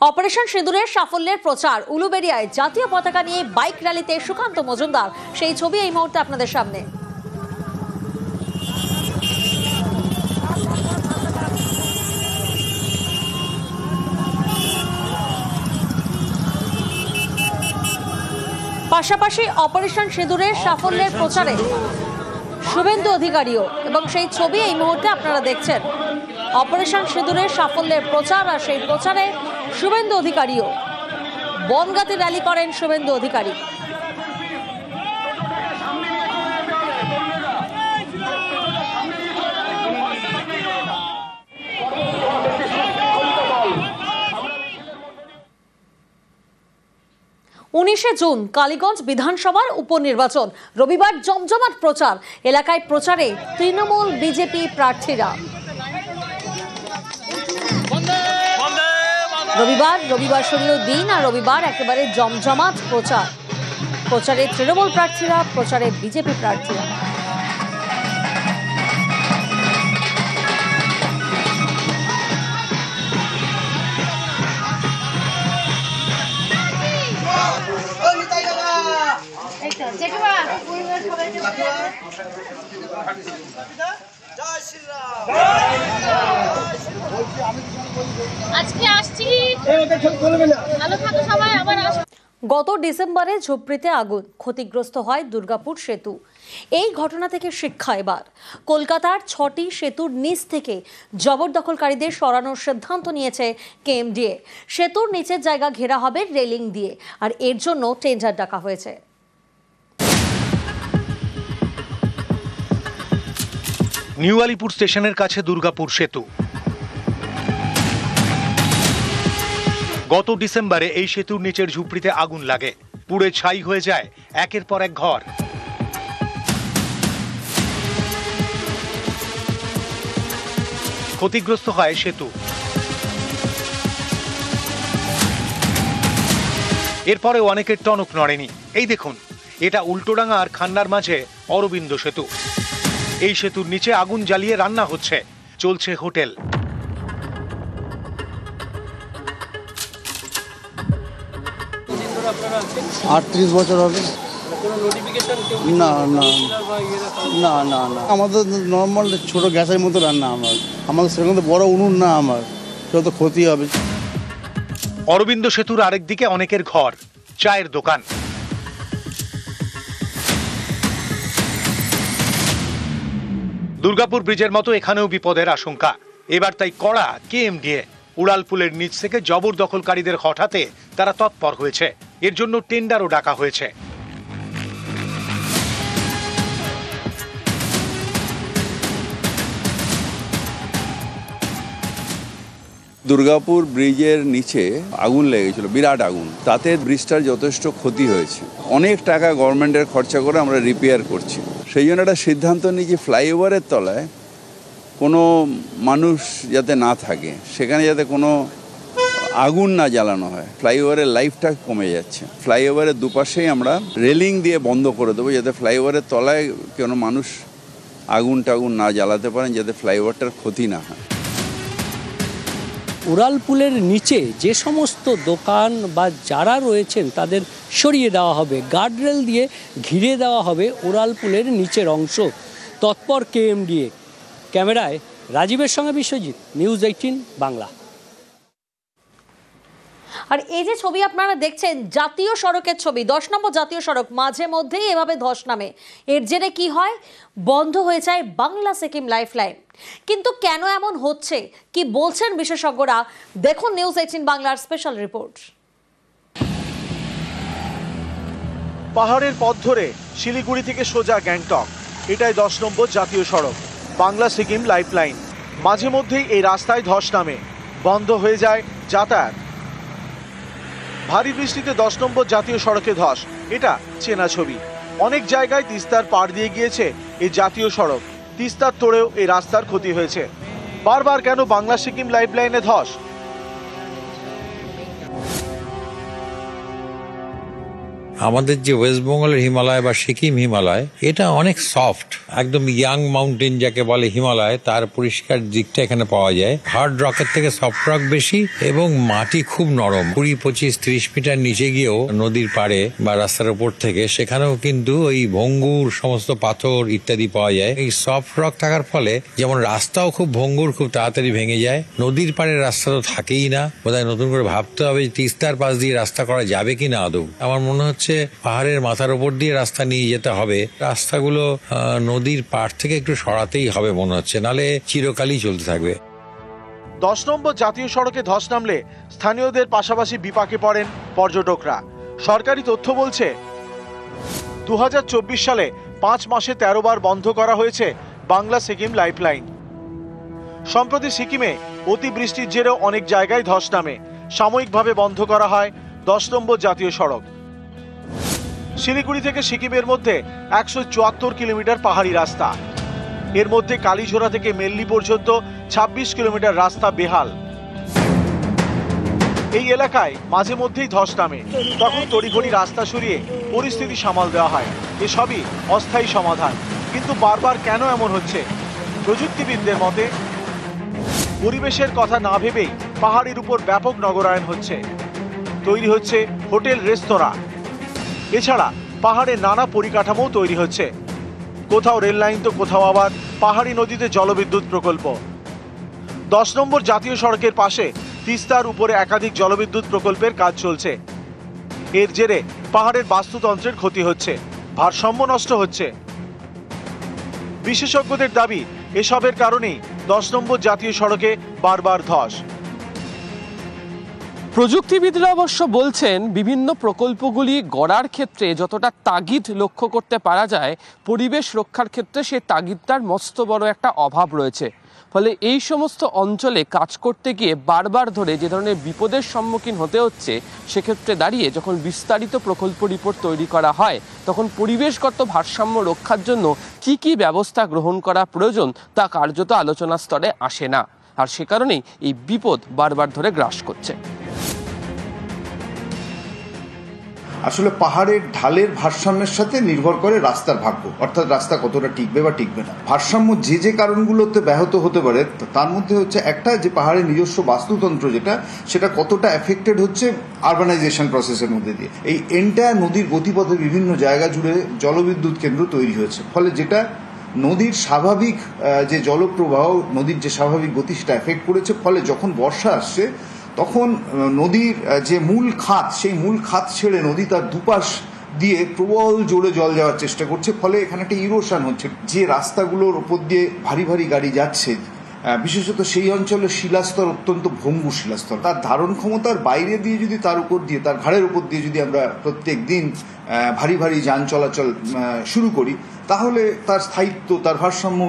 Operation সিঁদুরের সাফল্যের প্রচার, উলুবেড়িয়ায় জাতীয় পতাকা নিয়ে বাইক র্যালিতে সুকান্ত মজুমদার, সেই ছবি এই মুহূর্তে আপনাদের সামনে। পাশাপাশি অপারেশন সিঁদুরের সাফল্যের প্রচারে শুভেন্দু অধিকারীও, এবং সেই ছবি এই মুহূর্তে আপনারা দেখছেন। অপারেশন সিঁদুরের সাফল্যের প্রচার, আর সেই প্রচারে শুভেন্দু অধিকারীও। বনগাঁতে র্যালি করেন শুভেন্দু অধিকারী। জুন কালীগঞ্জ বিধানসভার উপনির্বাচন, রবিবার জমজমাট প্রচার, এলাকায় প্রচারে তৃণমূল বিজেপি প্রার্থীরা। রবিবার শনির দিন, আর রবিবার একেবারে জমজমাট প্রচার, প্রচারে তৃণমূল প্রার্থীরা, প্রচারে বিজেপি প্রার্থীরা। গত ডিসেম্বরে ঝুপড়িতে আগুন, ক্ষতিগ্রস্ত হয় দুর্গাপুর সেতু। এই ঘটনা থেকে শিক্ষা এবার। কলকাতার 6টি সেতুর নিচ থেকে জবরদখলকারীদের সরানোর সিদ্ধান্ত নিয়েছে কেএমডিএ। সেতুর নিচের জায়গা ঘেরা হবে রেলিং দিয়ে, আর এর জন্য টেন্ডার ডাকা হয়েছে। নিউ আলিপুর স্টেশনের কাছে দুর্গাপুর সেতু। গত ডিসেম্বরে এই সেতুর নিচের ঝুপড়িতে আগুন লাগে, পুড়ে ছাই হয়ে যায় একের পর এক ঘর। ক্ষতিগ্রস্ত হয় সেতু। এরপরেও অনেকের টনক নড়েনি। এই দেখুন, এটা উল্টোডাঙ্গা আর খান্নার মাঝে অরবিন্দ সেতু। এই সেতুর নিচে আগুন জ্বালিয়ে রান্না হচ্ছে, চলছে হোটেল। আটত্রিশ বছর হবে। না না না না না, আমাদের নর্মাল ছোট গ্যাসের মতো রান্না। আমাদের সেরকম তো বড় উনুন না, আমার সেটা তো ক্ষতি হবে। অরবিন্দ সেতুর আরেক দিকে অনেকের ঘর, চায়ের দোকান। দুর্গাপুর ব্রিজের মতো এখানেও বিপদের আশঙ্কা। এবার তাই কড়া কেএমডিএ। উড়ালপুলের নিচ থেকে জবরদখলকারীদের হঠাতে তারা তৎপর হয়েছে। এর জন্য টেন্ডারও ডাকা হয়েছে। দুর্গাপুর ব্রিজের নিচে আগুন লেগেছিল, বিরাট আগুন। তাতে ব্রিজটার যথেষ্ট ক্ষতি হয়েছে। অনেক টাকা গভর্নমেন্টের খরচা করে আমরা রিপেয়ার করছি। সেই জন্য একটা সিদ্ধান্ত নিয়েছি, ফ্লাইওভারের তলায় কোনো মানুষ যাতে না থাকে, সেখানে যাতে কোনো আগুন না জ্বালানো হয়। ফ্লাইওভারের লাইফটা কমে যাচ্ছে। ফ্লাইওভারের দুপাশেই আমরা রেলিং দিয়ে বন্ধ করে দেবো, যাতে ফ্লাইওভারের তলায় কোনো মানুষ আগুন টাগুন না জ্বালাতে পারেন, যাতে ফ্লাইওভারটার ক্ষতি না হয়। উড়ালপুলের নিচে যে সমস্ত দোকান বা যারা রয়েছেন তাদের সরিয়ে দেওয়া হবে, গার্ডরেল দিয়ে ঘিরে দেওয়া হবে উড়ালপুলের নিচের অংশ। তৎপর কেএমডিএ। ক্যামেরায় রাজীবের সঙ্গে বিশ্বজিৎ, নিউজ 18 বাংলা। আর এই যে ছবি আপনারা দেখছেন, জাতীয় সড়কের ছবি, 10 নম্বর জাতীয় সড়ক, মাঝে মধ্যেই এভাবে ধস নামে। এর জেরে কি হয়? বন্ধ হয়ে যায় বাংলা সিকিম লাইফলাইন। কিন্তু কেন এমন হচ্ছে, কি বলছেন বিশেষজ্ঞরা, দেখুন নিউজ 18 বাংলার স্পেশাল রিপোর্ট। পাহাড়ের পথ ধরে শিলিগুড়ি থেকে সোজা গ্যাংটক, এটাই 10 নম্বর জাতীয় সড়ক, বাংলা সিকিম লাইফলাইন। মাঝে মধ্যেই এই রাস্তায় ধস নামে, বন্ধ হয়ে যায় যাতায়াত। ভারী বৃষ্টিতে 10 নম্বর জাতীয় সড়কে ধস, এটা চেনা ছবি। অনেক জায়গায় তিস্তার পাড় দিয়ে গিয়েছে এই জাতীয় সড়ক। তিস্তার তোড়েও এই রাস্তার ক্ষতি হয়েছে। বারবার কেন বাংলা সিকিম লাইফলাইনে ধস? আমাদের যে ওয়েস্ট বেঙ্গলের হিমালয় বা সিকিম হিমালয়, এটা অনেক সফট, একদম ইয়াং মাউন্টেন যাকে বলে হিমালয়, তার পরিষ্কার দিকটা এখানে পাওয়া যায়। হার্ড রকের থেকে সফট রক বেশি এবং মাটি খুব নরম। 20-25-30 মিটার নিচে গিয়েও নদীর পাড়ে বা রাস্তার উপর থেকে সেখানেও কিন্তু ওই ভঙ্গুর সমস্ত পাথর ইত্যাদি পাওয়া যায়। এই সফট রক থাকার ফলে যেমন রাস্তাও খুব ভঙ্গুর, খুব তাড়াতাড়ি ভেঙে যায়। নদীর পাড়ের রাস্তা তো থাকেই না, বোধহয় নতুন করে ভাবতে হবে তিস্তার পাশ দিয়ে রাস্তা করা যাবে কিনা আদৌ। আমার মনে হচ্ছে পাহাড়ের মাথার উপর দিয়ে রাস্তা নিয়ে যেতে হবে। রাস্তাগুলো নদীর পাড় থেকে একটু সরাতেই হবে মনে হচ্ছে, নালে চিরকালই চলতে থাকবে। 10 নম্বর জাতীয় সড়কে ধস নামলে স্থানীয়দের পাশাপাশি বিপাকে পড়েন পর্যটকরা। সরকারি তথ্য বলছে 2024 সালে 5 মাসে 13 বার বন্ধ করা হয়েছে বাংলা সিকিম লাইফলাইন। সম্প্রতি সিকিমে অতিবৃষ্টির জেরেও অনেক জায়গায় ধস নামে। সাময়িকভাবে বন্ধ করা হয় 10 নম্বর জাতীয় সড়ক। শিলিগুড়ি থেকে সিকিমের মধ্যে 174 কিলোমিটার পাহাড়ি রাস্তা। এর মধ্যে কালীঝোড়া থেকে মেল্লি পর্যন্ত 26 কিলোমিটার রাস্তা বেহাল। এই এলাকায় মাঝে মধ্যেই ধস নামে, তখন তড়িঘড়ি রাস্তা সরিয়ে পরিস্থিতি সামাল দেওয়া হয়। এসবই অস্থায়ী সমাধান, কিন্তু বারবার কেন এমন হচ্ছে? প্রযুক্তিবিদদের মতে পরিবেশের কথা না ভেবেই পাহাড়ের উপর ব্যাপক নগরায়ন হচ্ছে। তৈরি হচ্ছে হোটেল, রেস্তোরাঁ। এছাড়া পাহাড়ে নানা পরিকাঠামো তৈরি হচ্ছে। কোথাও রেল লাইন তো কোথাও আবার পাহাড়ি নদীতে জলবিদ্যুৎ প্রকল্প। 10 নম্বর জাতীয় সড়কের পাশে তিস্তার উপরে একাধিক জলবিদ্যুৎ প্রকল্পের কাজ চলছে। এর জেরে পাহাড়ের বাস্তুতন্ত্রের ক্ষতি হচ্ছে, ভারসাম্য নষ্ট হচ্ছে। বিশেষজ্ঞদের দাবি এসবের কারণেই 10 নম্বর জাতীয় সড়কে বারবার ধস। প্রযুক্তিবিদরা অবশ্য বলছেন বিভিন্ন প্রকল্পগুলি গড়ার ক্ষেত্রে যতটা তাগিদ লক্ষ্য করতে পারা যায়, পরিবেশ রক্ষার ক্ষেত্রে সেই তাগিদটার মস্ত বড় একটা অভাব রয়েছে। ফলে এই সমস্ত অঞ্চলে কাজ করতে গিয়ে বারবার ধরে যে ধরনের বিপদের সম্মুখীন হতে হচ্ছে, সেক্ষেত্রে দাঁড়িয়ে যখন বিস্তারিত প্রকল্প রিপোর্ট তৈরি করা হয়, তখন পরিবেশগত ভারসাম্য রক্ষার জন্য কি ব্যবস্থা গ্রহণ করা প্রয়োজন তা কার্যত আলোচনা স্তরে আসে না। আর সে কারণেই এই বিপদ বারবার ধরে গ্রাস করছে। আসলে পাহাড়ের ঢালের ভারসাম্যের সাথে নির্ভর করে রাস্তার ভাগ্য, অর্থাৎ রাস্তা কতটা টিকবে বা টিকবে না। ভারসাম্য যে কারণগুলোতে ব্যাহত হতে পারে তার মধ্যে হচ্ছে একটা, যে পাহাড়ের নিজস্ব বাস্তুতন্ত্র সেটা কতটা এফেক্টেড হচ্ছে আরবানাইজেশন প্রসেসের মধ্যে দিয়ে। এই এন্টায়ার নদীর গতিপথে বিভিন্ন জায়গা জুড়ে জলবিদ্যুৎ কেন্দ্র তৈরি হয়েছে, ফলে যেটা নদীর স্বাভাবিক যে জলপ্রবাহ, নদীর যে স্বাভাবিক গতি সেটা এফেক্ট করেছে। ফলে যখন বর্ষা আসছে তখন নদীর যে মূল খাত, সেই মূল খাত ছেড়ে নদী তার দুপাশ দিয়ে প্রবল জোরে জল যাওয়ার চেষ্টা করছে। ফলে এখানে একটা ইরোশন হচ্ছে। যে রাস্তাগুলোর উপর দিয়ে ভারী ভারী গাড়ি যাচ্ছে, বিশেষত সেই অঞ্চলের শিলাস্তর অত্যন্ত ভঙ্গু শিলাস্তর। তার ধারণ ক্ষমতার বাইরে দিয়ে যদি তার উপর দিয়ে, তার ঘাড়ের উপর দিয়ে যদি আমরা প্রত্যেক দিন ভারী ভারী যান চলাচল শুরু করি, তাহলে তার স্থায়িত্ব, তার ভারসাম্য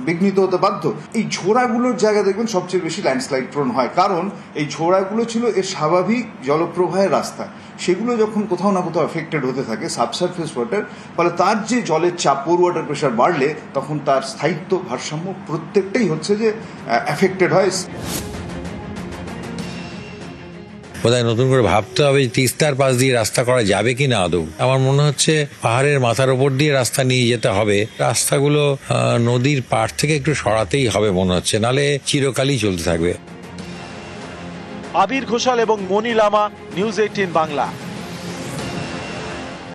বিঘ্নিত হতে বাধ্য। এই ঝোড়াগুলোর জায়গা দেখবেন সবচেয়ে বেশি ল্যান্ডস্লাইড প্রোন হয়, কারণ এই ঝোড়াগুলো ছিল এর স্বাভাবিক জলপ্রবাহের রাস্তা। সেগুলো যখন কোথাও না কোথাও এফেক্টেড হতে থাকে, সাবসারফেস ওয়াটার, ফলে তার যে জলের চাপ, পোর ওয়াটার প্রেশার বাড়লে তখন তার স্থায়িত্ব, ভারসাম্য প্রত্যেকটাই হচ্ছে যে এফেক্টেড হয়। বোধহয় নতুন করে ভাবতে হবে তিস্তার পাশ দিয়ে রাস্তা করা যাবে কিনা আদৌ। আমার মনে হচ্ছে পাহাড়ের মাথার উপর দিয়ে রাস্তা নিয়ে যেতে হবে। রাস্তাগুলো নদীর পাড় থেকে একটু সরাতেই হবে মনে হচ্ছে, নালে চিরকালই চলতে থাকবে। আবির ঘোষাল এবং মনি লামা, নিউজ 18 বাংলা।